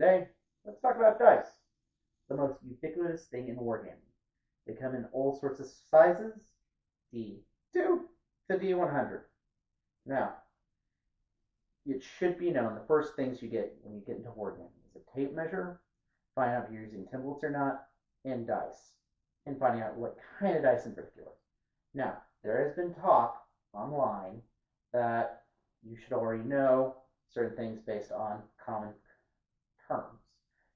Today, let's talk about dice, the most ubiquitous thing in wargaming. They come in all sorts of sizes, D2 to D100. Now, it should be known the first things you get when you get into wargaming is a tape measure, find out if you're using templates or not, and dice, and finding out what kind of dice in particular. Now, there has been talk online that you should already know certain things based on common terms.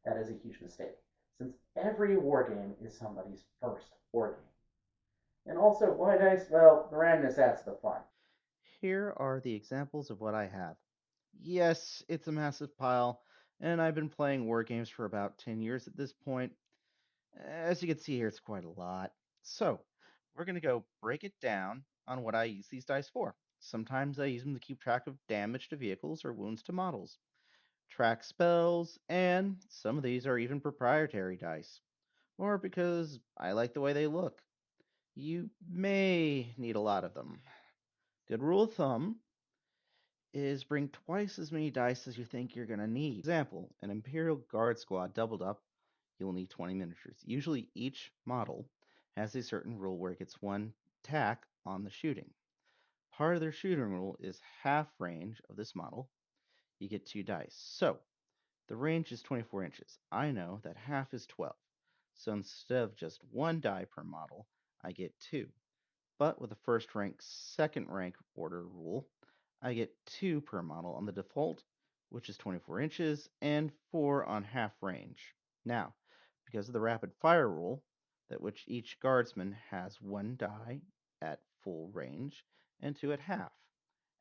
That is a huge mistake, since every war game is somebody's first war game. And also, why dice? Well, the randomness adds to the fun. Here are the examples of what I have. Yes, it's a massive pile, and I've been playing war games for about 10 years at this point. As you can see here, it's quite a lot. So, we're going to go break it down on what I use these dice for. Sometimes I use them to keep track of damage to vehicles or wounds to models, track spells, and some of these are even proprietary dice, or because I like the way they look. You may need a lot of them. Good rule of thumb is bring twice as many dice as you think you're going to need. Example, an Imperial Guard squad doubled up, you'll need 20 miniatures. Usually each model has a certain rule where it gets one tack on the shooting. Part of their shooting rule is half range of this model, you get 2 dice. So, the range is 24 inches. I know that half is 12. So instead of just 1 die per model, I get 2. But with the first rank, second rank order rule, I get 2 per model on the default, which is 24 inches, and 4 on half range. Now, because of the rapid fire rule, that which each guardsman has 1 die at full range and 2 at half.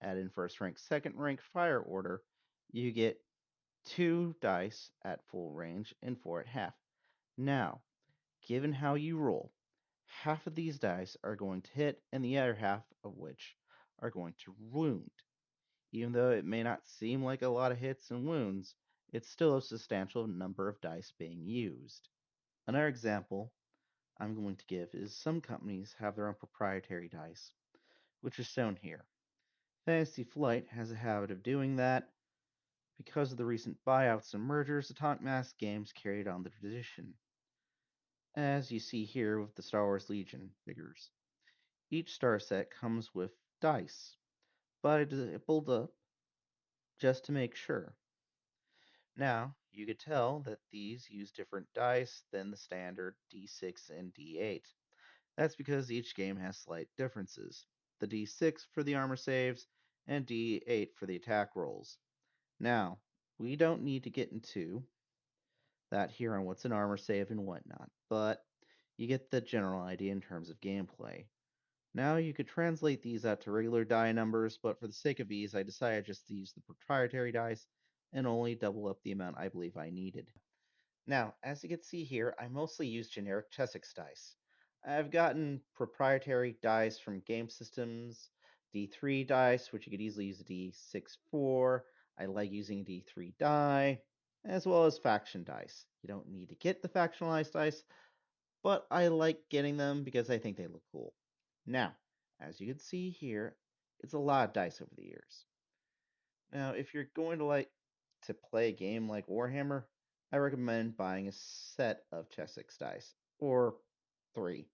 Add in first rank, second rank fire order, you get 2 dice at full range and 4 at half. Now, given how you roll, half of these dice are going to hit, and the other half of which are going to wound. Even though it may not seem like a lot of hits and wounds, it's still a substantial number of dice being used. Another example I'm going to give is some companies have their own proprietary dice, which is shown here. Fantasy Flight has a habit of doing that. Because of the recent buyouts and mergers, Atomic Mass Games carried on the tradition, as you see here with the Star Wars Legion figures. Each star set comes with dice, but it is pulled up just to make sure. Now, you could tell that these use different dice than the standard D6 and D8. That's because each game has slight differences. The D6 for the armor saves, and D8 for the attack rolls. Now, we don't need to get into that here on what's an armor save and whatnot, but you get the general idea in terms of gameplay. Now you could translate these out to regular die numbers, but for the sake of ease, I decided just to use the proprietary dice and only double up the amount I believe I needed. Now, as you can see here, I mostly use generic Chessex dice. I've gotten proprietary dice from game systems, D3 dice, which you could easily use a D6 for. I like using a D3 die, as well as faction dice. You don't need to get the factionalized dice, but I like getting them because I think they look cool. Now, as you can see here, it's a lot of dice over the years. Now, if you're going to like to play a game like Warhammer, I recommend buying a set of Chessex dice, or 3.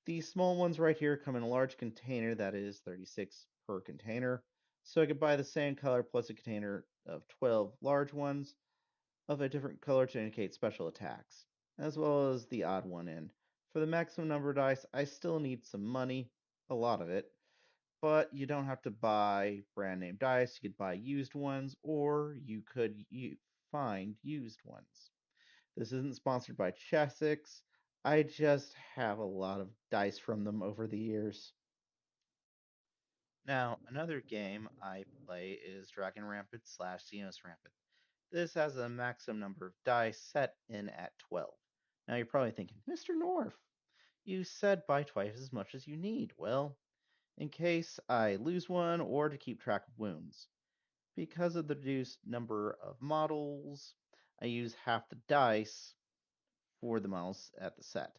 These small ones right here come in a large container that is 36 per container, so I could buy the same color plus a container of 12 large ones of a different color to indicate special attacks, as well as the odd one in. For the maximum number of dice, I still need some money, a lot of it, but you don't have to buy brand name dice. You could buy used ones, or you could find used ones. This isn't sponsored by Chessex. I just have a lot of dice from them over the years. Now, another game I play is Dragon Rampant slash Xenos Rampant. This has a maximum number of dice set in at 12. Now you're probably thinking, Mr. North, you said buy twice as much as you need. Well, in case I lose one or to keep track of wounds. Because of the reduced number of models, I use half the dice for the models at the set.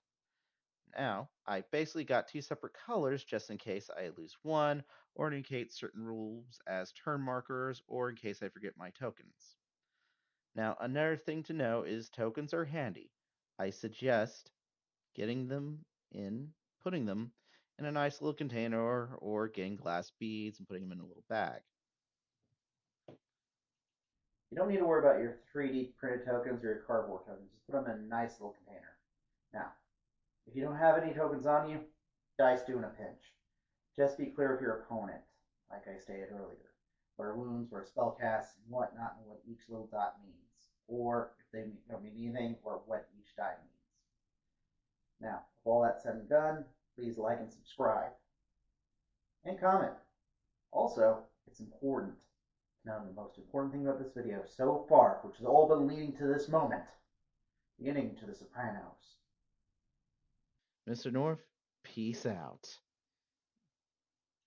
Now, I basically got 2 separate colors just in case I lose one, or to indicate certain rules as turn markers, or in case I forget my tokens. Now, another thing to know is tokens are handy. I suggest getting them in, putting them in a nice little container or getting glass beads and putting them in a little bag. You don't need to worry about your 3D printed tokens or your cardboard tokens. Just put them in a nice little container. Now, if you don't have any tokens on you, dice do in a pinch. Just be clear with your opponent, like I stated earlier. What are wounds, what are spell casts, and whatnot, and what each little dot means. Or if they don't mean anything, or what each die means. Now, with all that said and done, please like and subscribe. And comment. Also, it's important. Now, the most important thing about this video so far, which has all been leading to this moment, beginning to The Sopranos. Mr. North, peace out.